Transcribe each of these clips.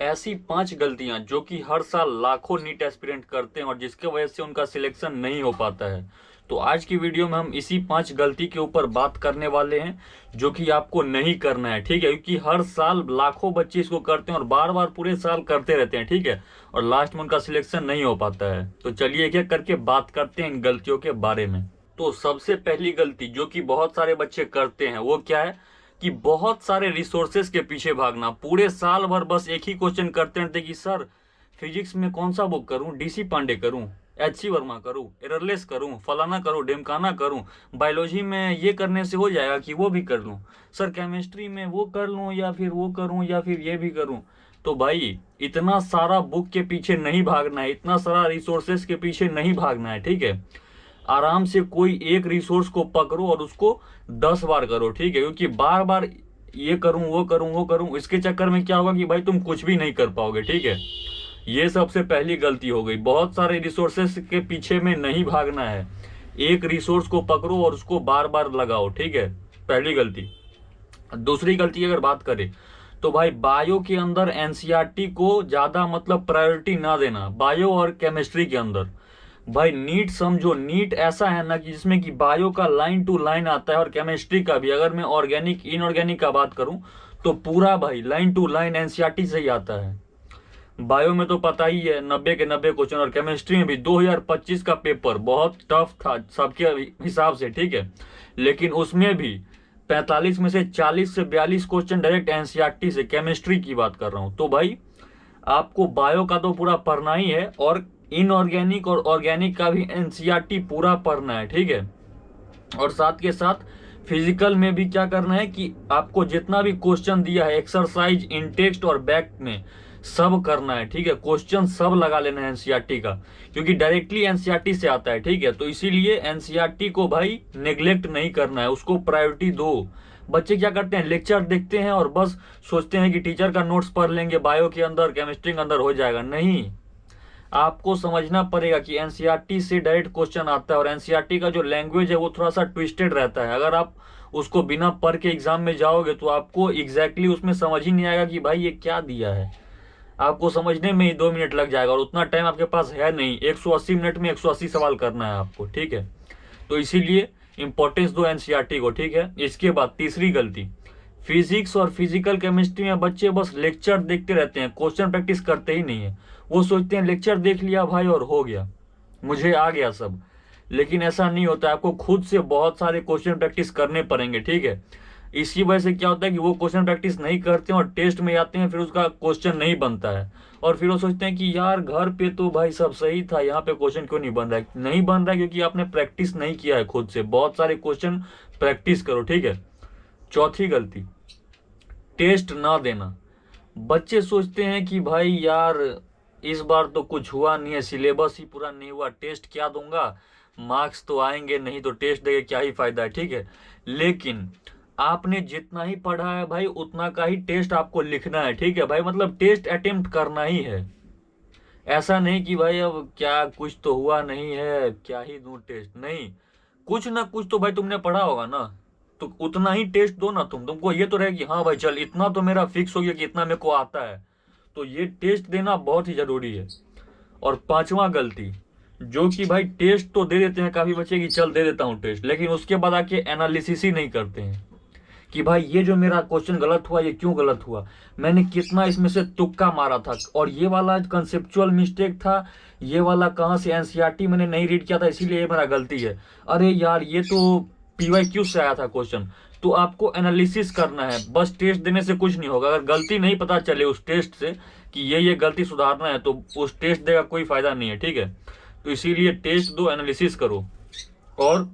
ऐसी 5 गलतियां जो कि हर साल लाखों नीट एस्पिरेंट करते हैं और जिसके वजह से उनका सिलेक्शन नहीं हो पाता है। तो आज की वीडियो में हम इसी 5 गलती के ऊपर बात करने वाले हैं जो कि आपको नहीं करना है, ठीक है। क्योंकि हर साल लाखों बच्चे इसको करते हैं और बार बार पूरे साल करते रहते हैं, ठीक है, और लास्ट में उनका सिलेक्शन नहीं हो पाता है। तो चलिए एक एक करके बात करते हैं इन गलतियों के बारे में। तो सबसे पहली गलती जो कि बहुत सारे बच्चे करते हैं वो क्या है कि बहुत सारे रिसोर्सेज के पीछे भागना। पूरे साल भर बस एक ही क्वेश्चन करते रहते कि सर फिजिक्स में कौन सा बुक करूं, डीसी पांडे करूं, एच सी वर्मा करूं, एररलेस करूं, फलाना करूं, ढिमकाना करूं, बायोलॉजी में ये करने से हो जाएगा कि वो भी कर लूं, सर केमिस्ट्री में वो कर लूं या फिर वो करूं या फिर ये भी करूं। तो भाई इतना सारा बुक के पीछे नहीं भागना है, इतना सारा रिसोर्सेज के पीछे नहीं भागना है, ठीक है। आराम से कोई एक रिसोर्स को पकड़ो और उसको 10 बार करो, ठीक है। क्योंकि बार बार ये करूं वो करूं वो करूं, इसके चक्कर में क्या होगा कि भाई तुम कुछ भी नहीं कर पाओगे, ठीक है। ये सबसे पहली गलती हो गई। बहुत सारे रिसोर्सेस के पीछे में नहीं भागना है, एक रिसोर्स को पकड़ो और उसको बार बार लगाओ, ठीक है। पहली गलती। दूसरी गलती अगर बात करें तो भाई बायो के अंदर एनसीईआरटी को ज्यादा मतलब प्रायोरिटी ना देना। बायो और केमिस्ट्री के अंदर भाई नीट समझो, नीट ऐसा है ना कि जिसमें कि बायो का लाइन टू लाइन आता है और केमिस्ट्री का भी। अगर मैं ऑर्गेनिक इनऑर्गेनिक का बात करूं तो पूरा भाई लाइन टू लाइन एनसीईआरटी से ही आता है। बायो में तो पता ही है 90 के 90 क्वेश्चन, और केमिस्ट्री में भी 2025 का पेपर बहुत टफ था सबके हिसाब से, ठीक है। लेकिन उसमें भी 45 में से 40 से 42 क्वेश्चन डायरेक्ट एनसीईआरटी से, केमिस्ट्री की बात कर रहा हूं। तो भाई आपको बायो का तो पूरा पढ़ना ही है और इनऑर्गेनिक और ऑर्गेनिक का भी एनसीईआरटी पूरा पढ़ना है, ठीक है। और साथ के साथ फिजिकल में भी क्या करना है कि आपको जितना भी क्वेश्चन दिया है एक्सरसाइज इन टेक्स्ट और बैक में सब करना है, ठीक है। क्वेश्चन सब लगा लेना है एनसीईआरटी का, क्योंकि डायरेक्टली एनसीईआरटी से आता है, ठीक है। तो इसीलिए एनसीईआरटी को भाई नेग्लेक्ट नहीं करना है, उसको प्रायोरिटी दो। बच्चे क्या करते हैं, लेक्चर देखते हैं और बस सोचते हैं कि टीचर का नोट्स पढ़ लेंगे, बायो के अंदर केमिस्ट्री के अंदर हो जाएगा। नहीं, आपको समझना पड़ेगा कि एनसीईआरटी से डायरेक्ट क्वेश्चन आता है और एनसीईआरटी का जो लैंग्वेज है वो थोड़ा सा ट्विस्टेड रहता है। अगर आप उसको बिना पढ़ के एग्जाम में जाओगे तो आपको एग्जैक्टली उसमें समझ ही नहीं आएगा कि भाई ये क्या दिया है। आपको समझने में ही 2 मिनट लग जाएगा और उतना टाइम आपके पास है नहीं। 180 मिनट में 180 सवाल करना है आपको, ठीक है। तो इसीलिए इंपॉर्टेंस दो एनसीईआरटी को, ठीक है। इसके बाद तीसरी गलती, फिजिक्स और फिजिकल केमिस्ट्री में बच्चे बस लेक्चर देखते रहते हैं, क्वेश्चन प्रैक्टिस करते ही नहीं है। वो सोचते हैं लेक्चर देख लिया भाई और हो गया, मुझे आ गया सब। लेकिन ऐसा नहीं होता है, आपको खुद से बहुत सारे क्वेश्चन प्रैक्टिस करने पड़ेंगे, ठीक है। इसी वजह से क्या होता है कि वो क्वेश्चन प्रैक्टिस नहीं करते हैं और टेस्ट में आते हैं, फिर उसका क्वेश्चन नहीं बनता है और फिर वो सोचते हैं कि यार घर पे तो भाई सब सही था, यहाँ पे क्वेश्चन क्यों नहीं बन रहा है। नहीं बन रहा है क्योंकि आपने प्रैक्टिस नहीं किया है खुद से। बहुत सारे क्वेश्चन प्रैक्टिस करो, ठीक है। चौथी गलती, टेस्ट ना देना। बच्चे सोचते हैं कि भाई यार इस बार तो कुछ हुआ नहीं है, सिलेबस ही पूरा नहीं हुआ, टेस्ट क्या दूंगा, मार्क्स तो आएंगे नहीं, तो टेस्ट देके क्या ही फायदा है, ठीक है। लेकिन आपने जितना ही पढ़ा है भाई उतना का ही टेस्ट आपको लिखना है, ठीक है भाई। मतलब टेस्ट अटेम्प्ट करना ही है। ऐसा नहीं कि भाई अब क्या कुछ तो हुआ नहीं है, क्या ही दूं टेस्ट। नहीं, कुछ ना कुछ तो भाई तुमने पढ़ा होगा ना, तो उतना ही टेस्ट दो ना। तुमको ये तो रहे कि हाँ भाई चल इतना तो मेरा फिक्स हो गया कि इतना मेरे को आता है, तो ये टेस्ट देना बहुत ही जरूरी है। और पांचवा गलती, जो कि भाई टेस्ट तो दे देते हैं काफी बच्चे कि चल दे देता हूँ टेस्ट, लेकिन उसके बाद आके एनालिसिस ही नहीं करते हैं कि भाई ये जो मेरा क्वेश्चन गलत हुआ ये क्यों गलत हुआ, मैंने कितना इसमें से तुक्का मारा था, और ये वाला कंसेप्चुअल मिस्टेक था, ये वाला कहाँ से एनसीईआरटी मैंने नहीं रीड किया था इसीलिए ये मेरा गलती है। अरे यार ये तो पीवाईक्यू से आया था क्वेश्चन। तो आपको एनालिसिस करना है, बस टेस्ट देने से कुछ नहीं होगा। अगर गलती नहीं पता चले उस टेस्ट से कि ये गलती सुधारना है तो उस टेस्ट देगा कोई फायदा नहीं है, ठीक है। तो इसीलिए टेस्ट दो, एनालिसिस करो। और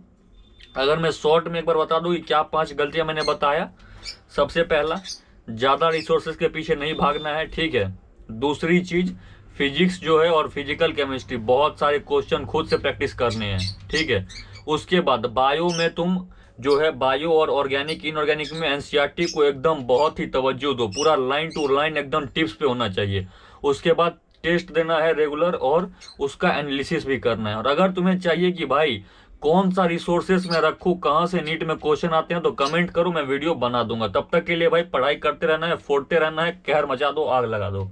अगर मैं शॉर्ट में एक बार बता दूं कि क्या 5 गलतियां मैंने बताया। सबसे पहला, ज्यादा रिसोर्सेज के पीछे नहीं भागना है, ठीक है। दूसरी चीज, फिजिक्स जो है और फिजिकल केमिस्ट्री बहुत सारे क्वेश्चन खुद से प्रैक्टिस करने हैं, ठीक है। उसके बाद बायो में तुम जो है बायो और ऑर्गेनिक इनऑर्गेनिक में एनसीईआरटी को एकदम बहुत ही तवज्जो दो, पूरा लाइन टू लाइन एकदम टिप्स पे होना चाहिए। उसके बाद टेस्ट देना है रेगुलर और उसका एनालिसिस भी करना है। और अगर तुम्हें चाहिए कि भाई कौन सा रिसोर्सेस में रखूं, कहां से नीट में क्वेश्चन आते हैं, तो कमेंट करो, मैं वीडियो बना दूंगा। तब तक के लिए भाई पढ़ाई करते रहना है, फोड़ते रहना है, कहर मचा दो, आग लगा दो।